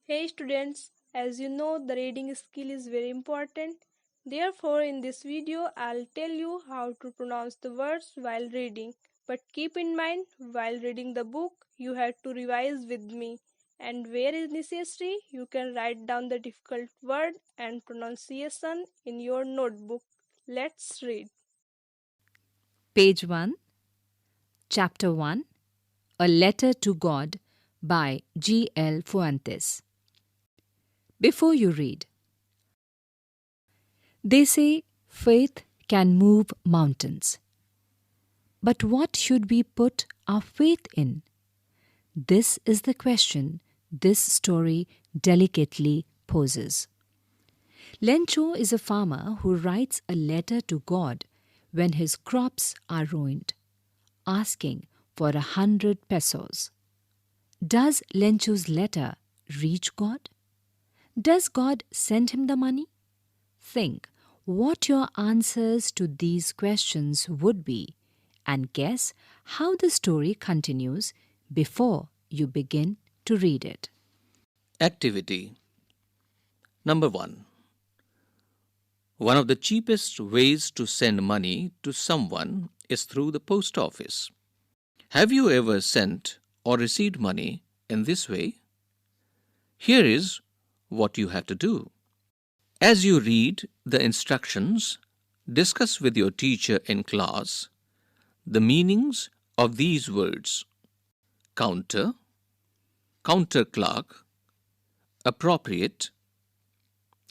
Hey students, as you know, the reading skill is very important. Therefore, in this video, I'll tell you how to pronounce the words while reading. But keep in mind, while reading the book, you have to revise with me. And where is necessary, you can write down the difficult word and pronunciation in your notebook. Let's read. Page 1, Chapter 1, A Letter to God by G. L. Fuentes. Before you read, they say faith can move mountains. But what should we put our faith in? This is the question this story delicately poses. Lencho is a farmer who writes a letter to God when his crops are ruined, asking for 100 pesos. Does Lencho's letter reach God? Does God send him the money? Think what your answers to these questions would be and guess how the story continues before you begin to read it. Activity Number 1. One of the cheapest ways to send money to someone is through the post office. Have you ever sent or received money in this way? Here is what you have to do. As you read the instructions, discuss with your teacher in class the meanings of these words: counter, counter clerk, appropriate,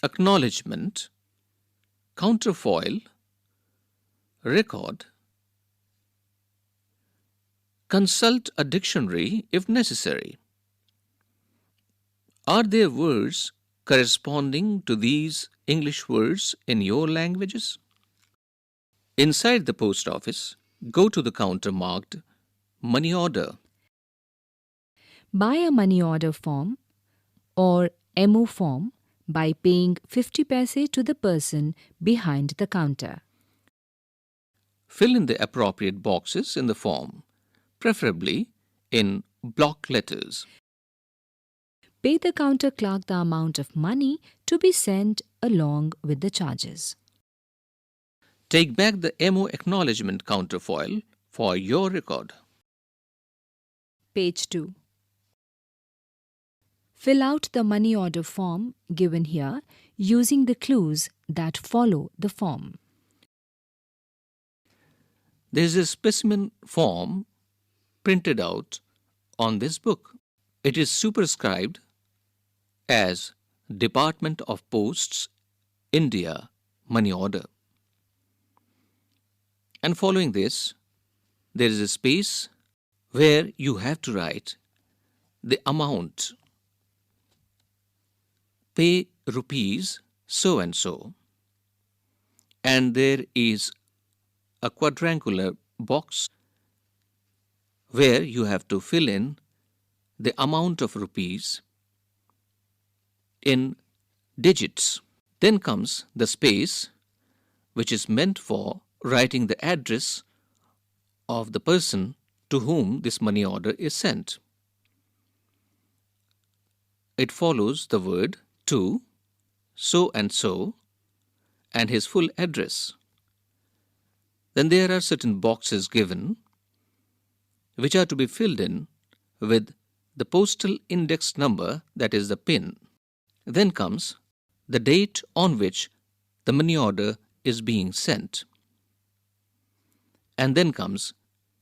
acknowledgement, counterfoil, record. Consult a dictionary if necessary. Are there words corresponding to these English words in your languages? Inside the post office, go to the counter marked Money Order. Buy a money order form or MO form by paying 50 paise to the person behind the counter. Fill in the appropriate boxes in the form, preferably in block letters. Pay the counter clerk the amount of money to be sent along with the charges. Take back the MO acknowledgement counterfoil for your record. Page 2. Fill out the money order form given here using the clues that follow the form. There is a specimen form printed out on this book. It is superscribed as Department of Posts, India Money Order. And following this, there is a space where you have to write the amount. Pay rupees so and so. And there is a quadrangular box where you have to fill in the amount of rupees in digits. Then comes the space which is meant for writing the address of the person to whom this money order is sent. It follows the word to so and his full address. Then there are certain boxes given which are to be filled in with the postal index number, that is the PIN. Then comes the date on which the money order is being sent. And then comes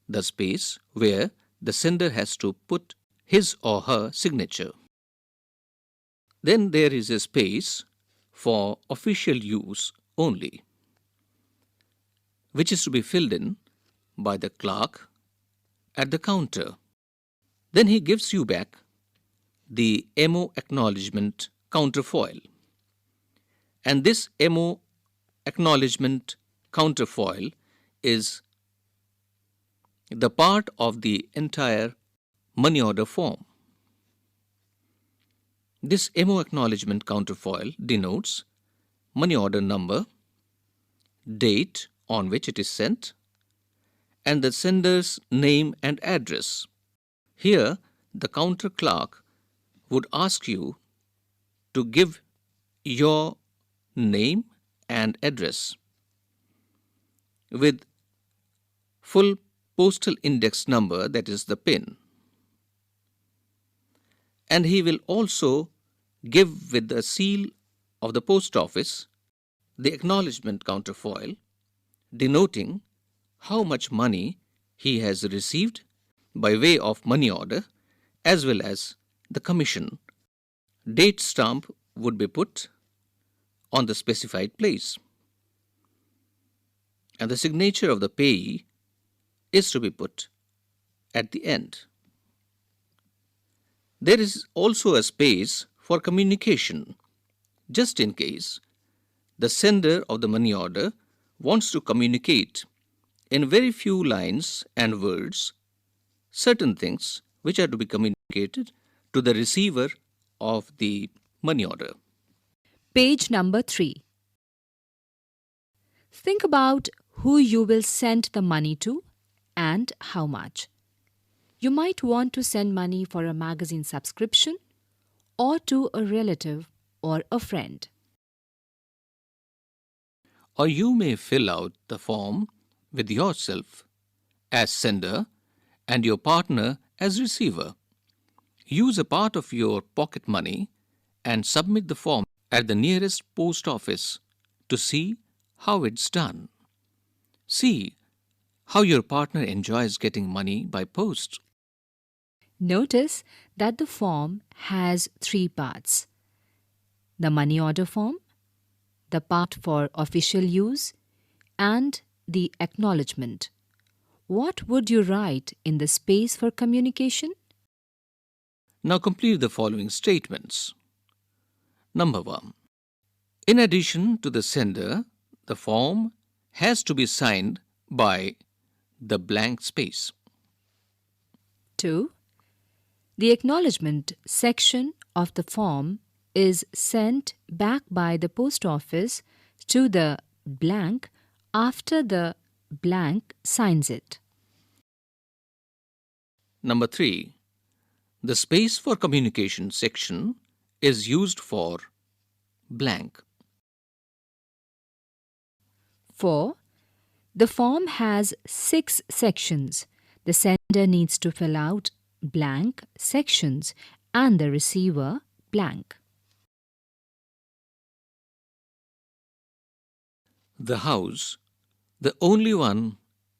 the space where the sender has to put his or her signature. Then there is a space for official use only, which is to be filled in by the clerk at the counter. Then he gives you back the MO acknowledgement counterfoil. And this MO acknowledgement counterfoil is the part of the entire money order form. This MO acknowledgement counterfoil denotes money order number, date on which it is sent, and the sender's name and address. Here, the counter clerk would ask you to give your name and address with full postal index number, that is the PIN. And he will also give with the seal of the post office the acknowledgement counterfoil denoting how much money he has received by way of money order, as well as the commission. Date stamp would be put on the specified place, and the signature of the payee is to be put at the end. There is also a space for communication, just in case the sender of the money order wants to communicate in very few lines and words certain things which are to be communicated to the receiver of the money order. Page number 3. Think about who you will send the money to and how much. You might want to send money for a magazine subscription or to a relative or a friend. Or you may fill out the form with yourself as sender and your partner as receiver. Use a part of your pocket money and submit the form at the nearest post office to see how it's done. See how your partner enjoys getting money by post. Notice that the form has 3 parts: the money order form, the part for official use, and the acknowledgement. What would you write in the space for communication? Now complete the following statements. Number 1. In addition to the sender, the form has to be signed by the blank space. 2. The acknowledgement section of the form is sent back by the post office to the blank after the blank signs it. Number 3. The space for communication section is used for blank. 4. The form has 6 sections. The sender needs to fill out blank sections and the receiver blank. The house, the only one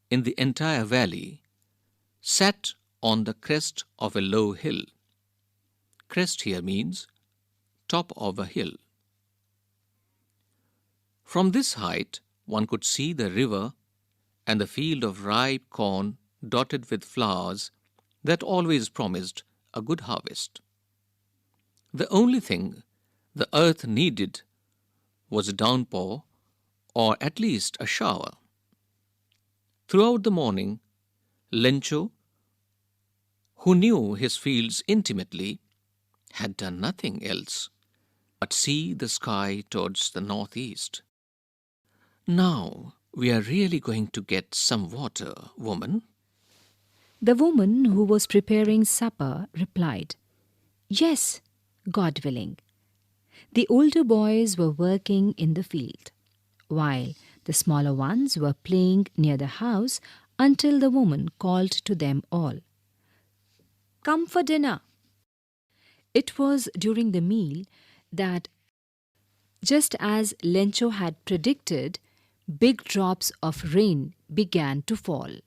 in the entire valley, sat on the crest of a low hill. Crest here means top of a hill. From this height, one could see the river and the field of ripe corn dotted with flowers that always promised a good harvest. The only thing the earth needed was a downpour, or at least a shower. Throughout the morning, Lencho, who knew his fields intimately, had done nothing else but see the sky towards the northeast. "Now we are really going to get some water, woman." The woman who was preparing supper replied, "Yes, God willing." The older boys were working in the field, while the smaller ones were playing near the house until the woman called to them all, "Come for dinner." It was during the meal that, just as Lencho had predicted, big drops of rain began to fall.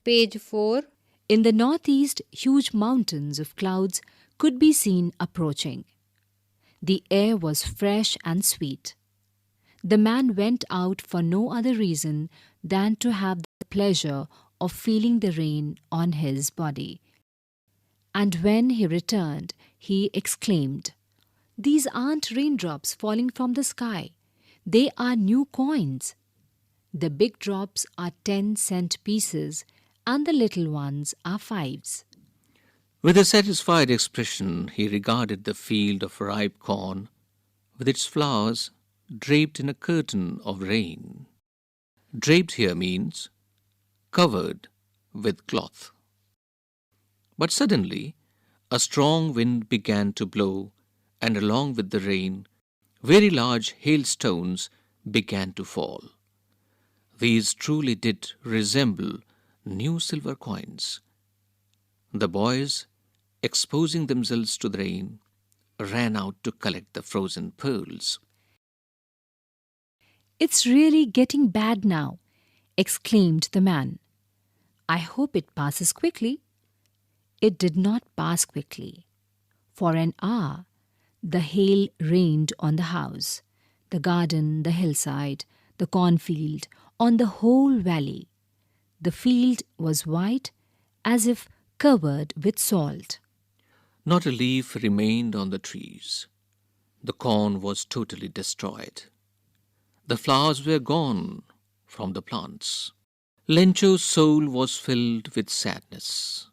Page 4. In the northeast, huge mountains of clouds could be seen approaching. The air was fresh and sweet. The man went out for no other reason than to have the pleasure of feeling the rain on his body. And when he returned, he exclaimed, "These aren't raindrops falling from the sky. They are new coins. The big drops are 10-cent pieces and the little ones are 5s." With a satisfied expression, he regarded the field of ripe corn with its flowers draped in a curtain of rain. Draped here means covered with cloth. But suddenly a strong wind began to blow, and along with the rain, very large hailstones began to fall. These truly did resemble new silver coins. The boys, exposing themselves to the rain, ran out to collect the frozen pearls. "It's really getting bad now," exclaimed the man. "I hope it passes quickly." It did not pass quickly. For an hour, the hail rained on the house, the garden, the hillside, the cornfield, on the whole valley. The field was white, as if covered with salt. Not a leaf remained on the trees. The corn was totally destroyed. The flowers were gone from the plants. Lencho's soul was filled with sadness.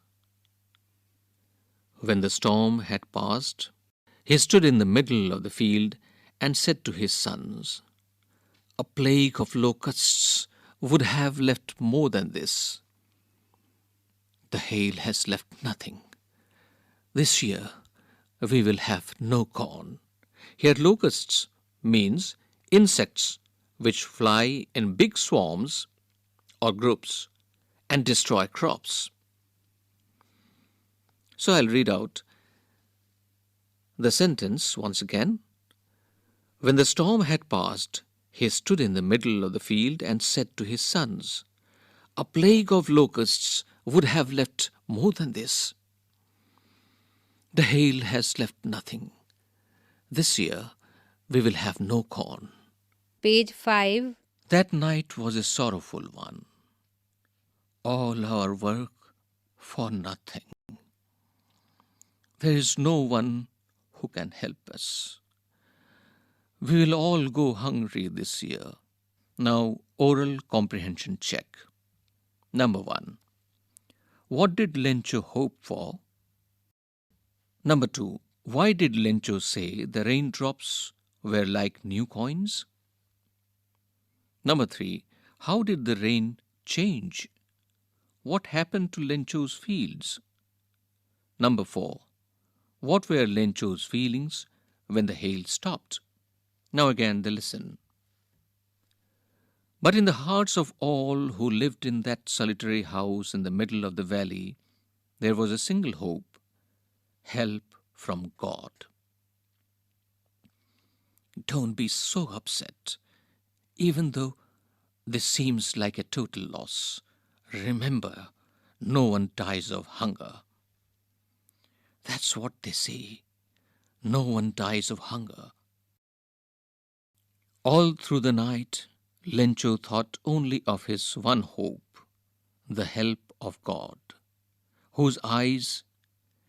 When the storm had passed, he stood in the middle of the field and said to his sons, "A plague of locusts would have left more than this. The hail has left nothing. This year we will have no corn." Here, locusts means insects which fly in big swarms or groups and destroy crops. So I'll read out the sentence once again. When the storm had passed, he stood in the middle of the field and said to his sons, "A plague of locusts would have left more than this. The hail has left nothing. This year we will have no corn." Page 5. That night was a sorrowful one. All our work for nothing. There is no one who can help us. We will all go hungry this year. Now, oral comprehension check. Number 1. What did Lencho hope for? Number 2. Why did Lencho say the raindrops were like new coins? Number 3. How did the rain change? What happened to Lencho's fields? Number 4. What were Lencho's feelings when the hail stopped? Now again the lesson. But in the hearts of all who lived in that solitary house in the middle of the valley, there was a single hope: help from God. Don't be so upset, even though this seems like a total loss. Remember, no one dies of hunger. That's what they say. No one dies of hunger. All through the night, Lencho thought only of his one hope, the help of God, whose eyes,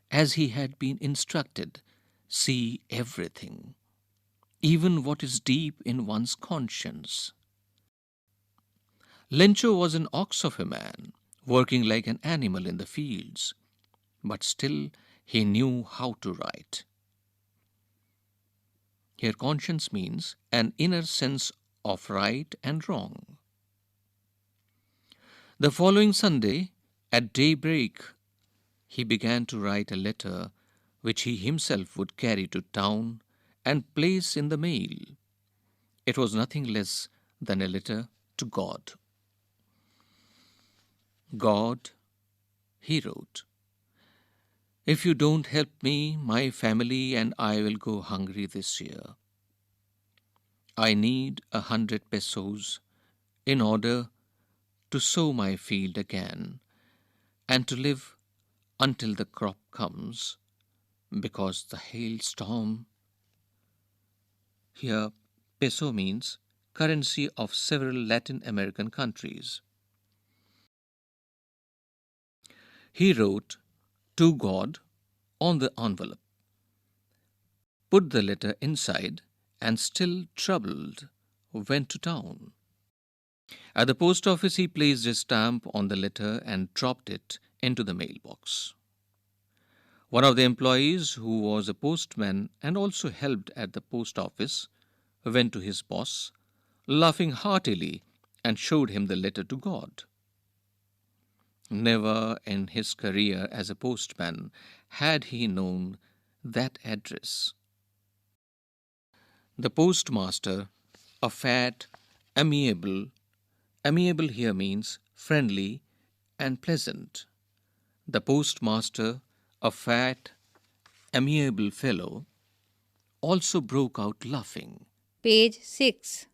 as he had been instructed, see everything, even what is deep in one's conscience. Lencho was an ox of a man, working like an animal in the fields, but still he knew how to write. Here, conscience means an inner sense of right and wrong. The following Sunday, at daybreak, he began to write a letter which he himself would carry to town and place in the mail. It was nothing less than a letter to God. "God," he wrote, "if you don't help me, my family and I will go hungry this year. I need 100 pesos in order to sow my field again and to live until the crop comes, because the hailstorm." Here, peso means currency of several Latin American countries. He wrote to God on the envelope, put the letter inside, and still troubled, went to town. At the post office, he placed a stamp on the letter and dropped it into the mailbox. One of the employees, who was a postman and also helped at the post office, went to his boss, laughing heartily, and showed him the letter to God. Never in his career as a postman had he known that address. The postmaster, a fat, amiable here means friendly and pleasant. The postmaster, a fat, amiable fellow, also broke out laughing, Page 6.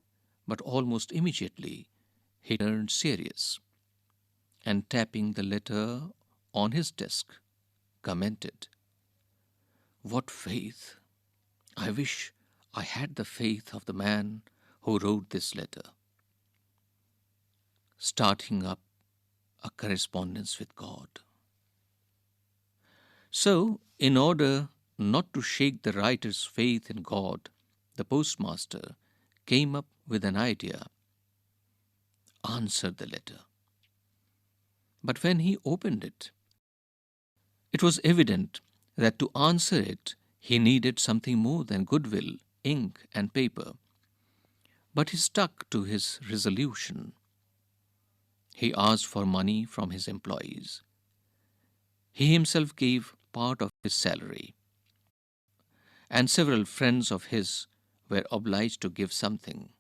but almost immediately he turned serious and tapping the letter on his desk, commented, "What faith! I wish I had the faith of the man who wrote this letter," starting up a correspondence with God. So, in order not to shake the writer's faith in God, the postmaster came up with an idea: answer the letter. But when he opened it, it was evident that to answer it, he needed something more than goodwill, ink, and paper. But he stuck to his resolution. He asked for money from his employees. He himself gave part of his salary, and several friends of his were obliged to give something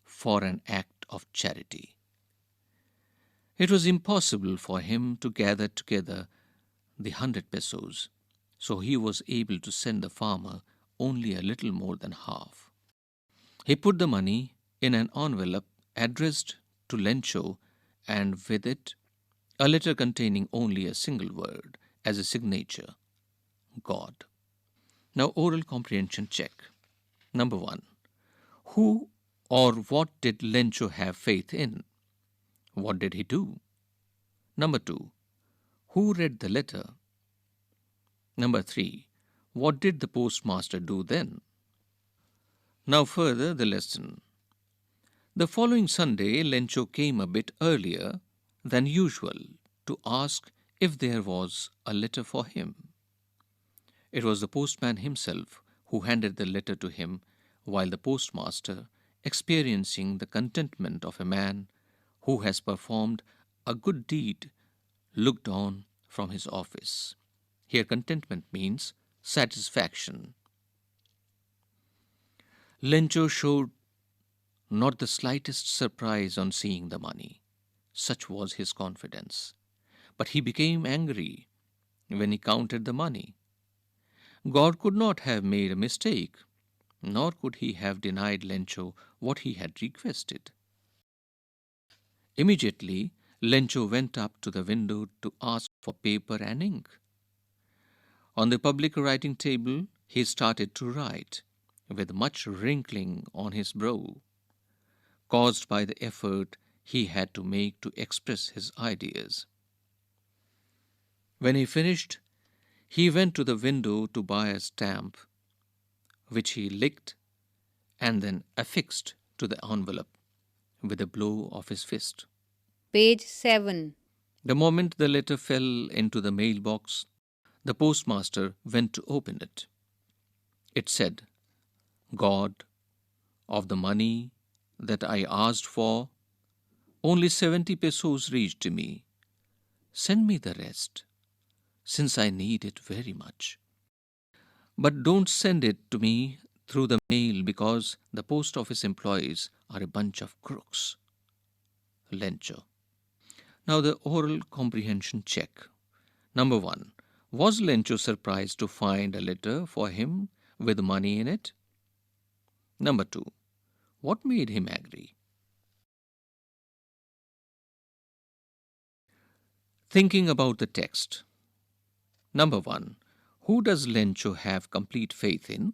for an act of charity. It was impossible for him to gather together the 100 pesos, so he was able to send the farmer only a little more than half. He put the money in an envelope addressed to Lencho, and with it a letter containing only a single word as a signature: God. Now, oral comprehension check. Number 1. Who or what did Lencho have faith in? What did he do? Number 2. Who read the letter? Number 3. What did the postmaster do then? Now further the lesson. The following Sunday, Lencho came a bit earlier than usual to ask if there was a letter for him. It was the postman himself who handed the letter to him, while the postmaster, experiencing the contentment of a man who has performed a good deed, looked on from his office. Here contentment means satisfaction. Lencho showed not the slightest surprise on seeing the money. Such was his confidence. But he became angry when he counted the money. God could not have made a mistake, nor could he have denied Lencho what he had requested. Immediately, Lencho went up to the window to ask for paper and ink. On the public writing table, he started to write, with much wrinkling on his brow, caused by the effort he had to make to express his ideas. When he finished, he went to the window to buy a stamp, which he licked and then affixed to the envelope with a blow of his fist. Page 7. The moment the letter fell into the mailbox, the postmaster went to open it. It said, God, of the money that I asked for, only 70 pesos reached me. Send me the rest, since I need it very much. But don't send it to me through the mail, because the post office employees are a bunch of crooks. Lencho. Now the oral comprehension check. Number 1. Was Lencho surprised to find a letter for him with money in it? Number 2. What made him angry? Thinking about the text. Number 1. Who does Lencho have complete faith in?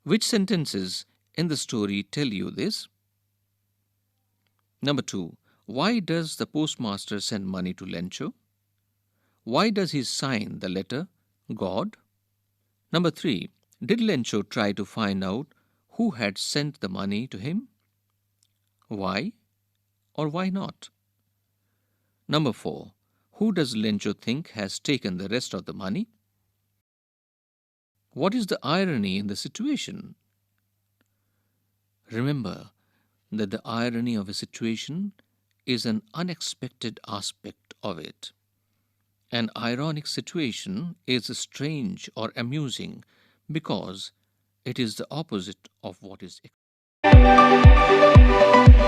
Which sentences in the story tell you this? Number 2. Why does the postmaster send money to Lencho? Why does he sign the letter God? Number 3. Did Lencho try to find out who had sent the money to him? Why or why not? Number 4. Who does Lencho think has taken the rest of the money? What is the irony in the situation? Remember that the irony of a situation is an unexpected aspect of it. An ironic situation is strange or amusing because It is the opposite of what is expected.